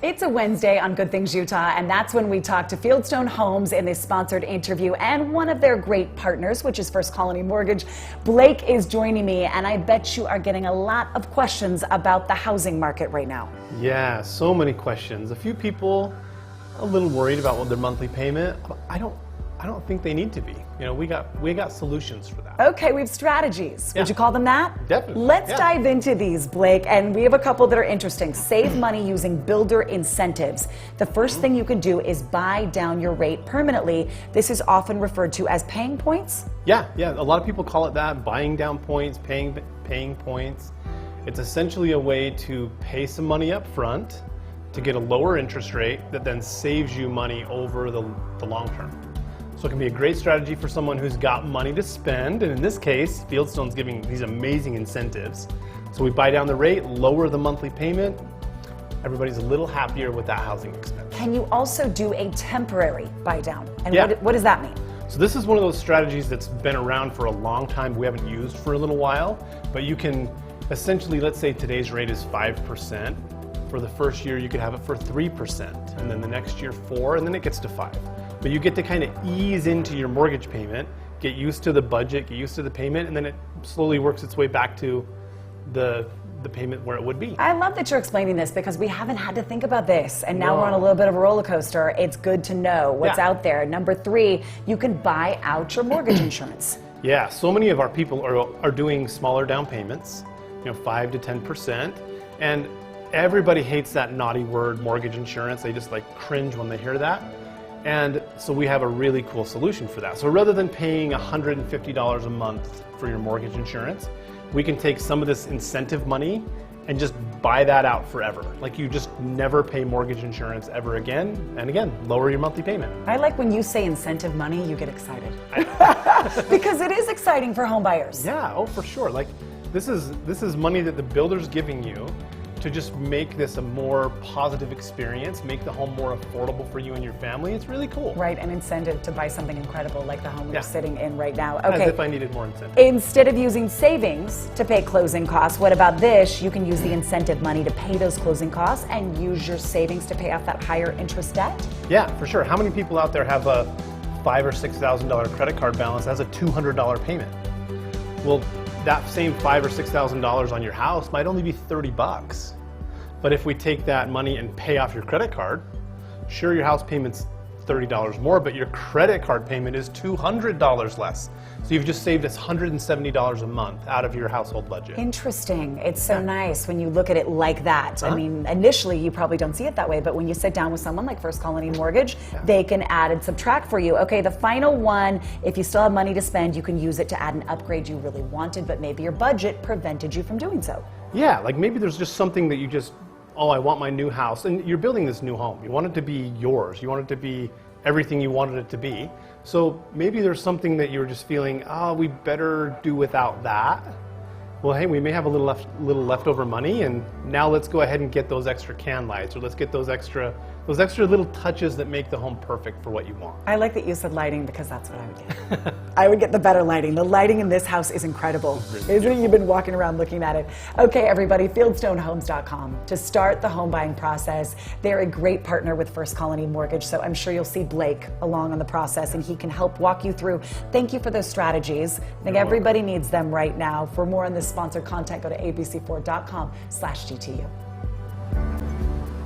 It's a Wednesday on Good Things Utah, and that's when we talk to Fieldstone Homes in this sponsored interview and one of their great partners, which is First Colony Mortgage. Blake is joining me, and I bet you are getting a lot of questions about the housing market right now. Yeah, so many questions. A few people a little worried about what their monthly payment. I don't think they need to be. You know, we got solutions for that. Okay, we have strategies. Would you call them that? Definitely. Let's dive into these, Blake, and we have a couple that are interesting. Save money using builder incentives. The first thing you can do is buy down your rate permanently. This is often referred to as paying points. Yeah. A lot of people call it that, buying down points, paying points. It's essentially a way to pay some money up front to get a lower interest rate that then saves you money over the long term. So it can be a great strategy for someone who's got money to spend, and in this case, Fieldstone's giving these amazing incentives. So we buy down the rate, lower the monthly payment, everybody's a little happier with that housing expense. Can you also do a temporary buy down? And Yeah. what does that mean? So this is one of those strategies that's been around for a long time, we haven't used for a little while, but you can essentially, let's say today's rate is 5%. For the first year, you could have it for 3%, and then the next year 4%, and then it gets to 5%. But you get to kind of ease into your mortgage payment, get used to the budget, get used to the payment, and then it slowly works its way back to the payment where it would be. I love that you're explaining this because we haven't had to think about this, and now we're on a little bit of a roller coaster. It's good to know what's out there. Number 3, you can buy out your mortgage insurance. Yeah, so many of our people are doing smaller down payments, 5 to 10%, and everybody hates that naughty word, mortgage insurance. They just cringe when they hear that. And so we have a really cool solution for that. So rather than paying $150 a month for your mortgage insurance, we can take some of this incentive money and just buy that out forever. You just never pay mortgage insurance ever again, and again, lower your monthly payment. I like when you say incentive money, you get excited. Because it is exciting for home buyers. Yeah, oh for sure. This is money that the builder's giving you to just make this a more positive experience, make the home more affordable for you and your family. It's really cool. Right, an incentive to buy something incredible like the home we're sitting in right now. Okay. As if I needed more incentive. Instead of using savings to pay closing costs, what about this? You can use the incentive money to pay those closing costs and use your savings to pay off that higher interest debt? Yeah, for sure. How many people out there have a $5,000 or $6,000 credit card balance as a $200 payment? Well, that same $5,000 or $6,000 on your house might only be $30. But if we take that money and pay off your credit card, sure, your house payment's $30 more, but your credit card payment is $200 less. So you've just saved us $170 a month out of your household budget. Interesting. It's so nice when you look at it like that. I mean, initially you probably don't see it that way, but when you sit down with someone like First Colony Mortgage, they can add and subtract for you. Okay, the final one, if you still have money to spend, you can use it to add an upgrade you really wanted, but maybe your budget prevented you from doing so. Yeah, maybe there's just something that you just, I want my new house, and you're building this new home. You want it to be yours. You want it to be everything you wanted it to be. So maybe there's something that you're just feeling, we better do without that. Well, hey, we may have a little leftover money, and now let's go ahead and get those extra can lights, or let's get those extra little touches that make the home perfect for what you want. I like that you said lighting because that's what I would get. I would get the better lighting. The lighting in this house is incredible. Isn't it? You've been walking around looking at it. Okay, everybody, fieldstonehomes.com to start the home buying process. They're a great partner with First Colony Mortgage, so I'm sure you'll see Blake along on the process, and he can help walk you through. Thank you for those strategies. I think everybody needs them right now. For more on this sponsored content, go to abc4.com/GTU.